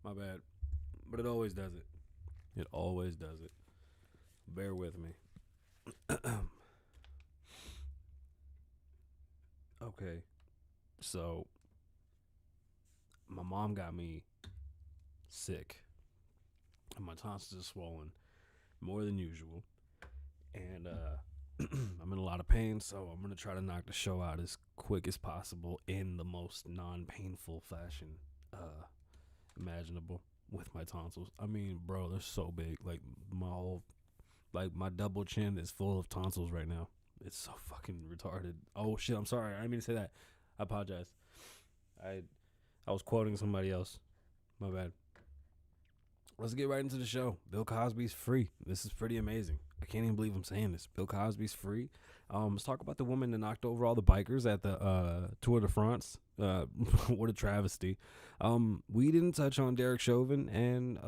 My bad. But it always does it. It always does it. Bear with me. Okay. So, my mom got me sick. And my tonsils are swollen more than usual. And I'm in a lot of pain, so I'm going to try to knock the show out as quick as possible in the most non-painful fashion imaginable with my tonsils. I mean, bro, they're so big. My double chin is full of tonsils right now. It's so fucking retarded. Oh shit, I'm sorry. I didn't mean to say that. I apologize. I was quoting somebody else. My bad. Let's get right into the show. Bill Cosby's free. This is pretty amazing. I can't even believe I'm saying this. Bill Cosby's free. Let's talk about the woman that knocked over all the bikers at the Tour de France. What a travesty. We didn't touch on Derek Chauvin, and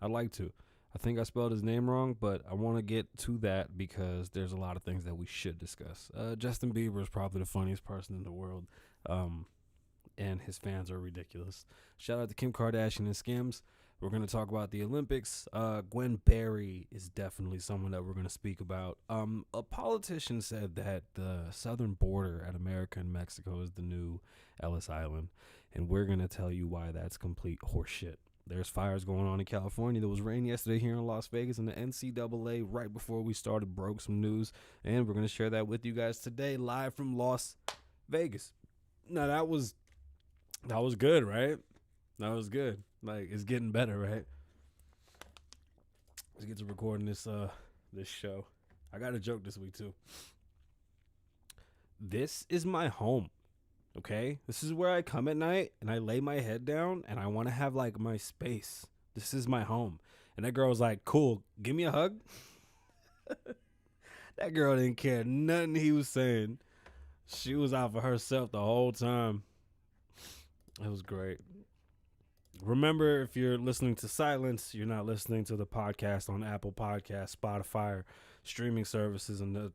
I'd like to. I think I spelled his name wrong, but I want to get to that because there's a lot of things that we should discuss. Justin Bieber is probably the funniest person in the world, and his fans are ridiculous. Shout out to Kim Kardashian and Skims. We're going to talk about the Olympics. Gween Berry is definitely someone that we're going to speak about. A politician said that the southern border at America and Mexico is the new Elis Island, and we're going to tell you why that's complete horseshit. There's fires going on in California. There was rain yesterday here in Las Vegas, and the NCAA, right before we started, broke some news, and we're going to share that with you guys today, live from Las Vegas. Now, that was good, right? That was good. Like, it's getting better, right? Let's get to recording this show. I got a joke this week, too. This is my home, okay? This is where I come at night, and I lay my head down, and I want to have, like, my space. This is my home. And that girl was like, cool, give me a hug. That girl didn't care nothing he was saying. She was out for herself the whole time. It was great. Remember, if you're listening to Silence, you're not listening to the podcast on Apple Podcasts, Spotify, or streaming services, and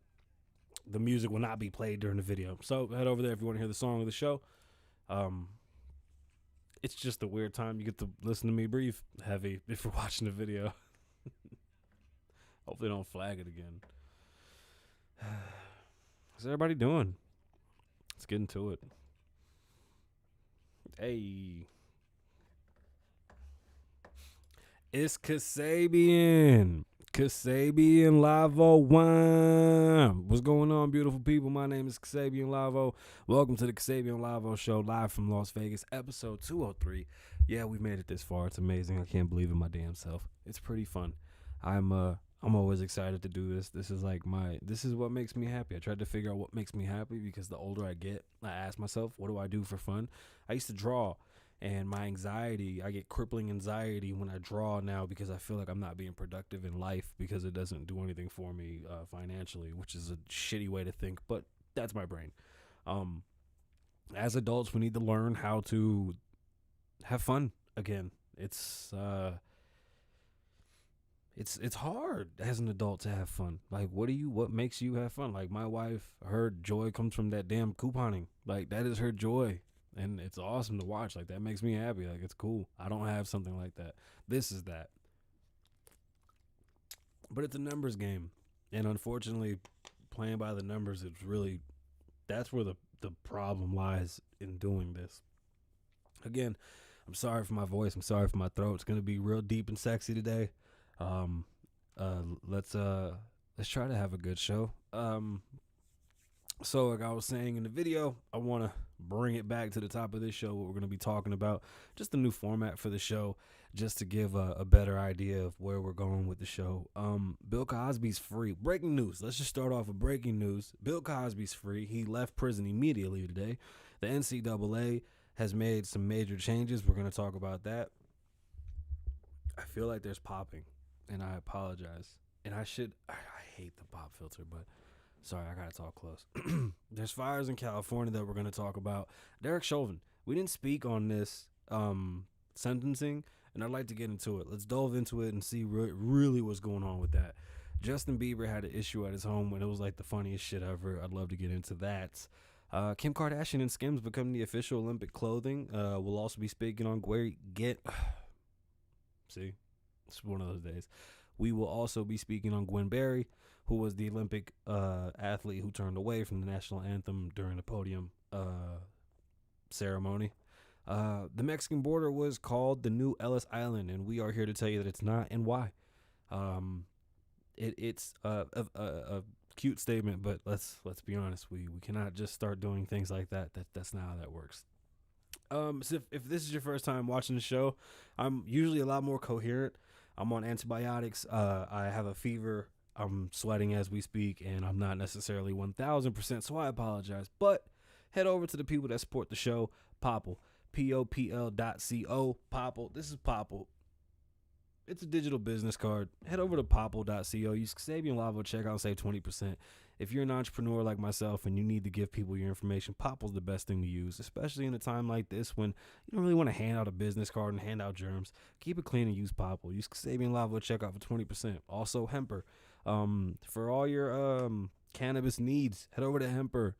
the music will not be played during the video. So head over there if you want to hear the song of the show. It's just a weird time. You get to listen to me breathe heavy if you're watching the video. Hopefully they don't flag it again. How's everybody doing? Let's get into it. Hey. It's Kasabian Lavoe wine. What's going on, beautiful people? My name is Kasabian Lavoe. Welcome to the Kasabian Lavoe Show, live from Las Vegas, episode 203. Yeah, we made it this far. It's amazing. I can't believe it my damn self. It's pretty fun. I'm always excited to do this. This is what makes me happy. I tried to figure out what makes me happy because the older I get, I ask myself, what do I do for fun? I used to draw. And my anxiety, I get crippling anxiety when I draw now because I feel like I'm not being productive in life because it doesn't do anything for me financially, which is a shitty way to think, but that's my brain. As adults, we need to learn how to have fun again. It's hard as an adult to have fun. Like, what makes you have fun? Like, my wife, her joy comes from that damn couponing. Like, that is her joy. And it's awesome to watch. Like, that makes me happy. Like, it's cool. I don't have something like that. This is that. But it's a numbers game. And unfortunately, playing by the numbers, that's where the problem lies in doing this. Again, I'm sorry for my voice. I'm sorry for my throat. It's going to be real deep and sexy today. Let's try to have a good show. So like I was saying in the video, I want to bring it back to the top of this show, what we're going to be talking about, just a new format for the show, just to give a better idea of where we're going with the show. Bill Cosby's free. Breaking news. Let's just start off with breaking news. Bill Cosby's free. He left prison immediately today. The NCAA has made some major changes. We're going to talk about that. I feel like there's popping, and I apologize. And I hate the pop filter, but sorry, I got to talk close. There's fires in California that we're going to talk about. Derek Chauvin. We didn't speak on this sentencing, and I'd like to get into it. Let's delve into it and see really what's going on with that. Justin Bieber had an issue at his home when it was like the funniest shit ever. I'd love to get into that. Kim Kardashian and Skims become the official Olympic clothing. We'll also be speaking on See, it's one of those days. We will also be speaking on Gween Berry, who was the Olympic athlete who turned away from the national anthem during the podium ceremony. The Mexican border was called the new Elis Island, and we are here to tell you that it's not and why. It's a cute statement, but let's be honest. We cannot just start doing things like that. That's not how that works. So if this is your first time watching the show, I'm usually a lot more coherent. I'm on antibiotics. I have a fever. I'm sweating as we speak, and I'm not necessarily 1,000%, so I apologize. But head over to the people that support the show, Popple, popl.co, Popple. This is Popple. It's a digital business card. Head over to popple.co. Use Kasabian Lavoe checkout and save 20%. If you're an entrepreneur like myself and you need to give people your information, Popple's the best thing to use, especially in a time like this when you don't really want to hand out a business card and hand out germs. Keep it clean and use Popple. Use Kasabian Lavoe checkout for 20%. Also, Hemper. For all your cannabis needs, head over to Hemper.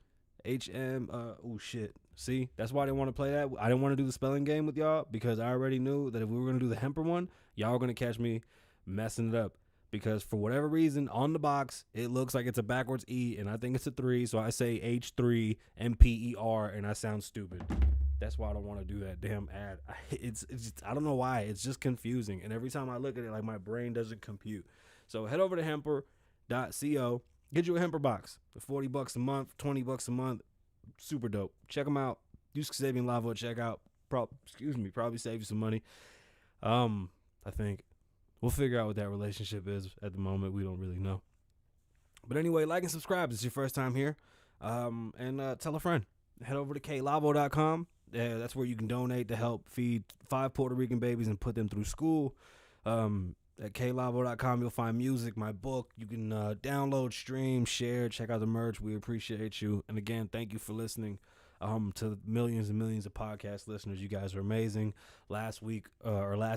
See, that's why I didn't want to play that. I didn't want to do the spelling game with y'all because I already knew that if we were going to do the Hemper one, y'all were going to catch me messing it up. Because for whatever reason, on the box, it looks like it's a backwards E, and I think it's a 3, so I say H3MPER, and I sound stupid. That's why I don't want to do that damn ad. It's just, I don't know why. It's just confusing, and every time I look at it, like my brain doesn't compute. So head over to hemper.co. Get you a Hemper box for $40 a month, $20 a month. Super dope. Check them out. Use Kasabian Lavoe at checkout. Probably save you some money. I think. We'll figure out what that relationship is at the moment. We don't really know. But anyway, like and subscribe. If it's your first time here. And tell a friend. Head over to klavoe.com. That's where you can donate to help feed 5 Puerto Rican babies and put them through school. At klavoe.com, you'll find music, my book. You can download, stream, share, check out the merch. We appreciate you. And again, thank you for listening. To millions and millions of podcast listeners. You guys are amazing. Last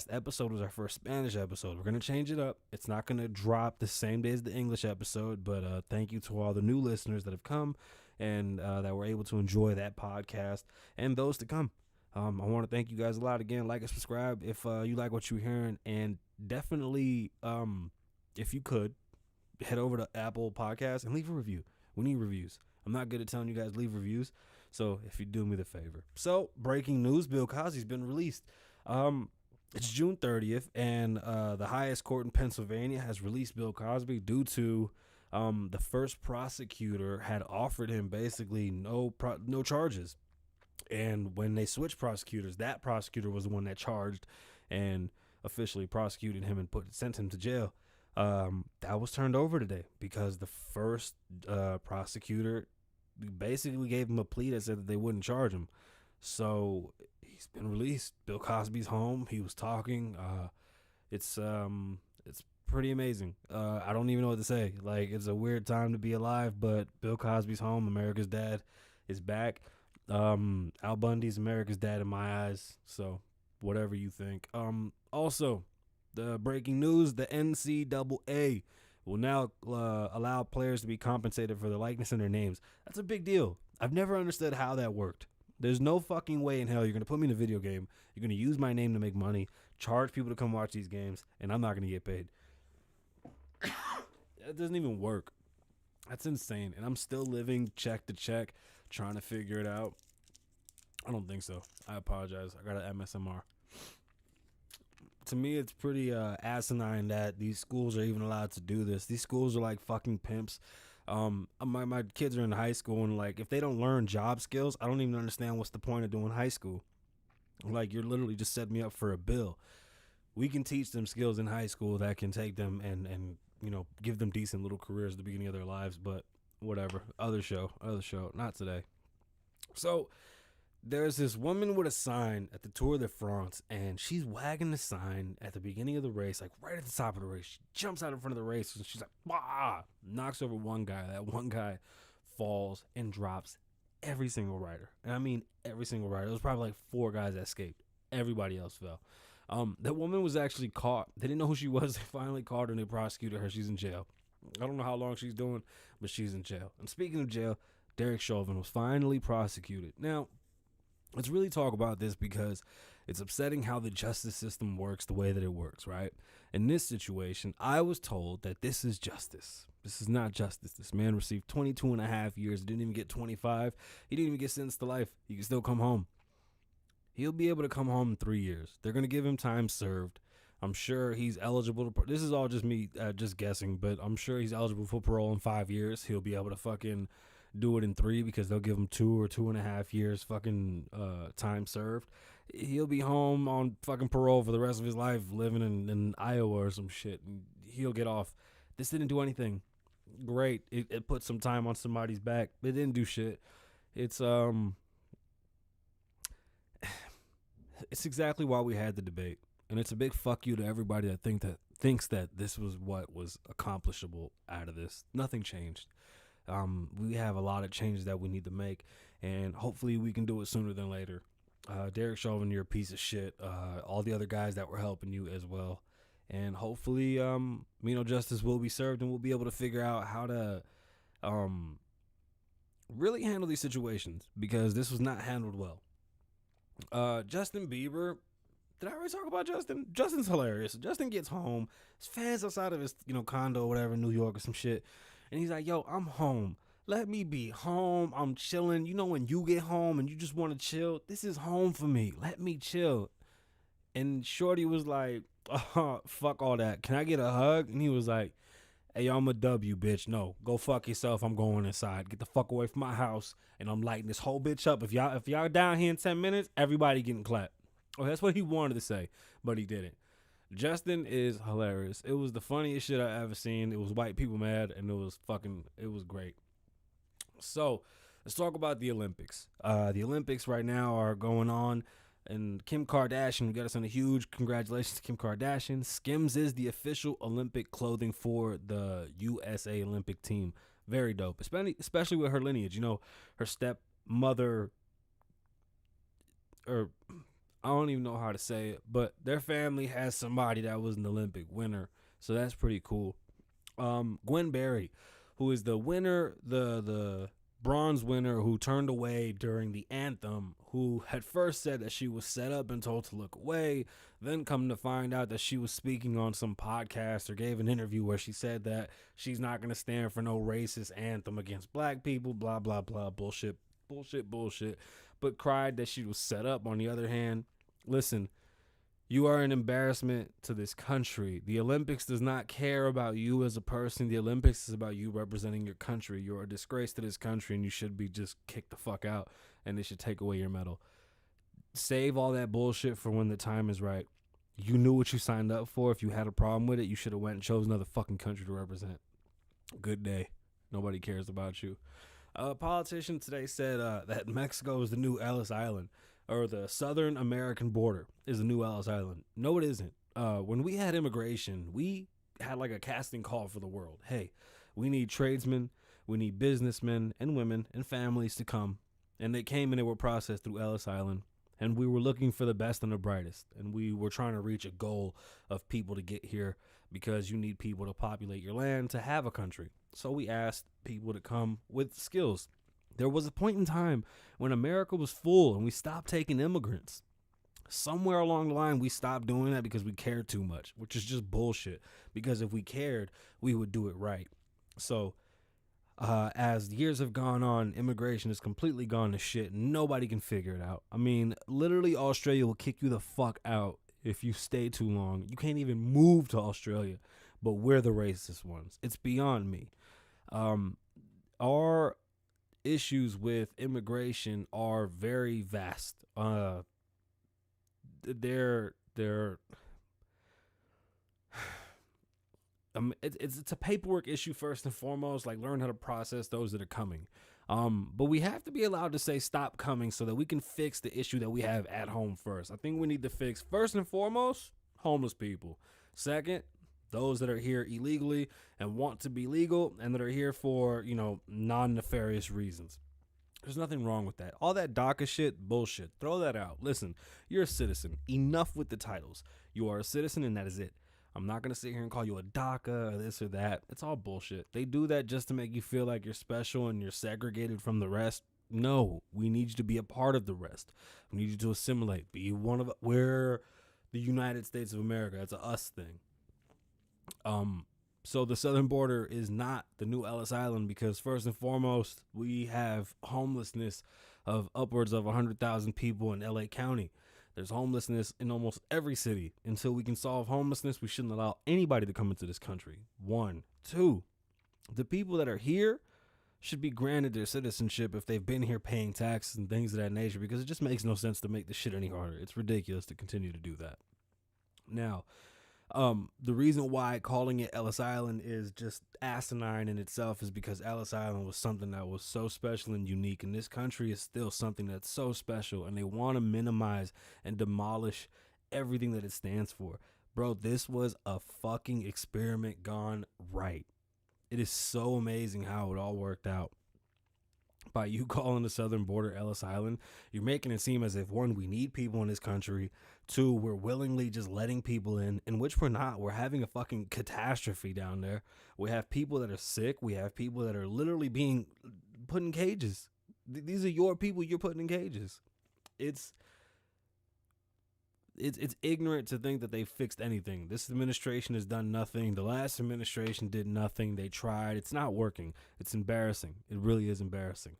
episode was our first Spanish episode. We're going to change it up. It's not going to drop the same day as the English episode, but thank you to all the new listeners that have come and that were able to enjoy that podcast and those to come. I want to thank you guys a lot. Again, like and subscribe if you like what you're hearing, and definitely, if you could, head over to Apple Podcasts and leave a review. We need reviews. I'm not good at telling you guys to leave reviews, so if you do me the favor. So, breaking news, Bill Cosby's been released. It's June 30th, and the highest court in Pennsylvania has released Bill Cosby due to the first prosecutor had offered him basically no charges. And when they switched prosecutors, that prosecutor was the one that charged and officially prosecuted him and sent him to jail. That was turned over today because the first prosecutor basically gave him a plea that said that they wouldn't charge him. So he's been released. Bill Cosby's home. He was talking. It's pretty amazing. I don't even know what to say. Like, it's a weird time to be alive, but Bill Cosby's home. America's dad is back. Al Bundy's America's dad in my eyes. So whatever you think. Also, the breaking news: the NCAA will now allow players to be compensated for their likeness and their names. That's a big deal. I've never understood how that worked. There's no fucking way in hell you're going to put me in a video game, you're going to use my name to make money, charge people to come watch these games, and I'm not going to get paid. That doesn't even work. That's insane. And I'm still living check to check, trying to figure it out. I don't think so. I apologize. I got an MSMR. To me, it's pretty asinine that these schools are even allowed to do this. These schools are like fucking pimps. My kids are in high school, and like, if they don't learn job skills, I don't even understand what's the point of doing high school. Like, you're literally just setting me up for a bill. We can teach them skills in high school that can take them and you know, give them decent little careers at the beginning of their lives, but whatever. Other show, not today. So there's this woman with a sign at the Tour de France, and she's wagging the sign at the beginning of the race, like right at the top of the race. She jumps out in front of the race, and she's like, bah! Knocks over one guy. That one guy falls and drops every single rider. And I mean every single rider. There was probably like 4 guys that escaped. Everybody else fell. That woman was actually caught. They didn't know who she was. They finally caught her, and they prosecuted her. She's in jail. I don't know how long she's doing, but she's in jail. And speaking of jail, Derek Chauvin was finally prosecuted. Now, let's really talk about this because It's upsetting how the justice system works the way that it works, right? In this situation, I was told that this is justice. This is not justice. This man received 22 and a half years, didn't even get 25. He didn't even get sentenced to life. He can still come home. He'll be able to come home in 3 years. They're going to give him time served. I'm sure he's eligible to, this is all just me just guessing, but I'm sure he's eligible for parole in 5 years. He'll be able to fucking do it in 3 because they'll give him 2 or 2.5 years fucking time served. He'll be home on fucking parole for the rest of his life, living in Iowa or some shit, and he'll get off. This didn't do anything. Great. It put some time on somebody's back. It didn't do shit. It's exactly why we had the debate. And it's a big fuck you to everybody that thinks that this was what was accomplishable out of this. Nothing changed. We have a lot of changes that we need to make, and hopefully we can do it sooner than later. Derek Chauvin, you're a piece of shit. All the other guys that were helping you as well. And hopefully, justice will be served, and we'll be able to figure out how to really handle these situations, because this was not handled well. Justin Bieber. Did I already talk about Justin? Justin's hilarious. Justin gets home. His fans outside of his, condo or whatever in New York or some shit. And he's like, yo, I'm home. Let me be home. I'm chilling. You know when you get home and you just want to chill? This is home for me. Let me chill. And Shorty was like, fuck all that. Can I get a hug? And he was like, hey, yo, I'm a W, bitch. No, go fuck yourself. I'm going inside. Get the fuck away from my house. And I'm lighting this whole bitch up. If y'all down here in 10 minutes, everybody getting clapped. Oh, that's what he wanted to say, but he didn't. Justin is hilarious. It was the funniest shit I ever seen. It was white people mad, and it was great. So let's talk about the Olympics. The Olympics right now are going on, and Kim Kardashian, we got to send a huge congratulations to Kim Kardashian. Skims is the official Olympic clothing for the USA Olympic team. Very dope, especially with her lineage. Her stepmother, or I don't even know how to say it, but their family has somebody that was an Olympic winner, so that's pretty cool. Gween Berry, who is the winner, the bronze winner, who turned away during the anthem, who had first said that she was set up and told to look away, then come to find out that she was speaking on some podcast or gave an interview where she said that she's not going to stand for no racist anthem against black people, blah, blah, blah, bullshit, but cried that she was set up. On the other hand, listen, you are an embarrassment to this country. The Olympics does not care about you as a person. The Olympics is about you representing your country. You're a disgrace to this country, and you should be just kicked the fuck out, and they should take away your medal. Save all that bullshit for when the time is right. You knew what you signed up for. If you had a problem with it, you should have went and chose another fucking country to represent. Good day. Nobody cares about you. A politician today said that Mexico is the new Elis Island, or the Southern American border is the new Elis Island. No, it isn't. When we had immigration, we had like a casting call for the world. Hey, we need tradesmen, we need businessmen and women and families to come. And they came and they were processed through Elis Island. And we were looking for the best and the brightest. And we were trying to reach a goal of people to get here, because you need people to populate your land to have a country. So we asked people to come with skills. There was a point in time when America was full and we stopped taking immigrants. Somewhere along the line, we stopped doing that because we cared too much, which is just bullshit. Because if we cared, we would do it right. So as years have gone on, immigration has completely gone to shit. Nobody can figure it out. I mean, literally, Australia will kick you the fuck out if you stay too long. You can't even move to Australia, but we're the racist ones. It's beyond me. Our issues with immigration are very vast. It's a paperwork issue first and foremost. Like, learn how to process those that are coming. But we have to be allowed to say stop coming so that we can fix the issue that we have at home first. I think we need to fix, first and foremost, homeless people. Second, those that are here illegally and want to be legal and that are here for, non-nefarious reasons. There's nothing wrong with that. All that DACA shit, bullshit. Throw that out. Listen, you're a citizen. Enough with the titles. You are a citizen, and that is it. I'm not going to sit here and call you a DACA or this or that. It's all bullshit. They do that just to make you feel like you're special and you're segregated from the rest. No, we need you to be a part of the rest. We need you to assimilate. Be one of we're the United States of America. It's a us thing. So the southern border is not the new Ellis Island because first and foremost, we have homelessness of upwards of 100,000 people in LA County. There's homelessness in almost every city. Until we can solve homelessness, we shouldn't allow anybody to come into this country. 1, 2, the people that are here should be granted their citizenship if they've been here paying taxes and things of that nature, because it just makes no sense to make this shit any harder. It's ridiculous to continue to do that. Now, the reason why calling it Ellis Island is just asinine in itself is because Ellis Island was something that was so special and unique, and this country is still something that's so special, and they want to minimize and demolish everything that it stands for. Bro, this was a fucking experiment gone right. It is so amazing how it all worked out. By you calling the southern border Ellis Island, you're making it seem as if, 1, we need people in this country, 2, we're willingly just letting people in which we're not. We're having a fucking catastrophe down there. We have people that are sick. We have people that are literally being put in cages. These are your people you're putting in cages. It's ignorant to think that they fixed anything. This administration has done nothing. The last administration did nothing. They tried. It's not working. It's embarrassing. It really is embarrassing.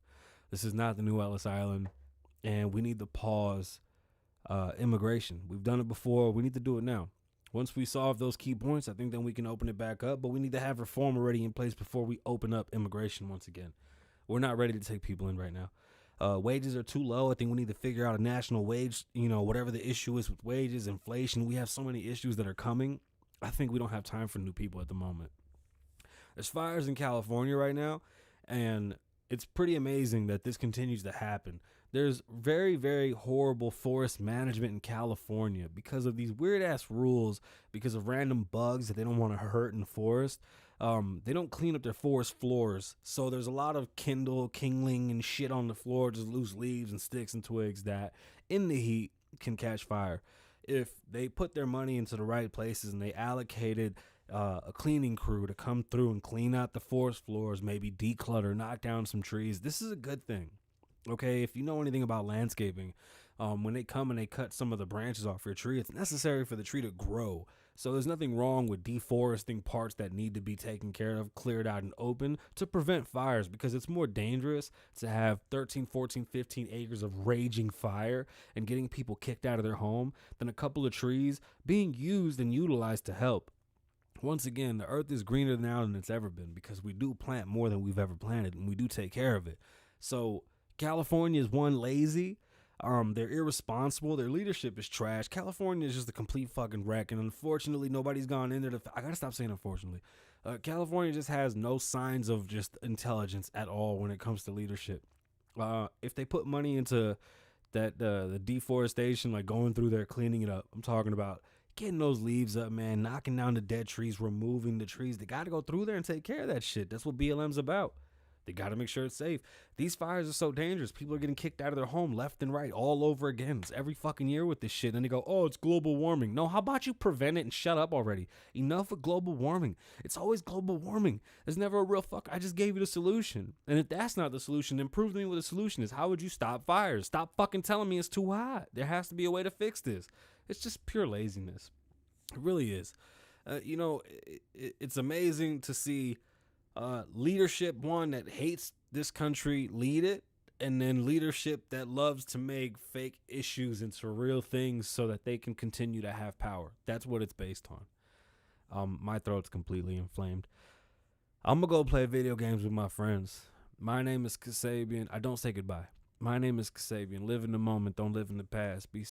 This is not the new Ellis Island, and we need to pause immigration. We've done it before. We need to do it now. Once we solve those key points, I think then we can open it back up, but we need to have reform already in place before we open up immigration once again. We're not ready to take people in right now. Wages are too low. I think we need to figure out a national wage, whatever the issue is with wages, inflation. We have so many issues that are coming. I think we don't have time for new people at the moment. There's fires in California right now, and it's pretty amazing that this continues to happen. There's very, very horrible forest management in California because of these weird ass rules, because of random bugs that they don't want to hurt in the forest. They don't clean up their forest floors, so there's a lot of kindling and shit on the floor, just loose leaves and sticks and twigs that in the heat can catch fire. If they put their money into the right places and they allocated a cleaning crew to come through and clean out the forest floors, maybe declutter, knock down some trees, this is a good thing. Okay, if you know anything about landscaping, when they come and they cut some of the branches off your tree, it's necessary for the tree to grow. So there's nothing wrong with deforesting parts that need to be taken care of, cleared out and open to prevent fires, because it's more dangerous to have 13, 14, 15 acres of raging fire and getting people kicked out of their home than a couple of trees being used and utilized to help. Once again, the earth is greener now than it's ever been because we do plant more than we've ever planted, and we do take care of it. So California is, 1, lazy. They're irresponsible. Their leadership is trash. California is just a complete fucking wreck, and unfortunately, nobody's gone in there to. I gotta stop saying unfortunately. California just has no signs of just intelligence at all when it comes to leadership. If they put money into that the deforestation, like going through there cleaning it up, I'm talking about getting those leaves up, man, knocking down the dead trees, removing the trees. They gotta go through there and take care of that shit. That's what BLM's about. They got to make sure it's safe. These fires are so dangerous. People are getting kicked out of their home left and right all over again. It's every fucking year with this shit. And they go, oh, it's global warming. No, how about you prevent it and shut up already? Enough with global warming. It's always global warming. There's never a real fuck. I just gave you the solution. And if that's not the solution, then prove to me what the solution is. How would you stop fires? Stop fucking telling me it's too hot. There has to be a way to fix this. It's just pure laziness. It really is. It's amazing to see leadership, one that hates this country, lead it, and then leadership that loves to make fake issues into real things so that they can continue to have power. That's what it's based on. My throat's completely inflamed. I'm gonna go play video games with my friends. My name is Kasabian. I don't say goodbye. My name is Kasabian. Live in the moment, don't live in the past. Be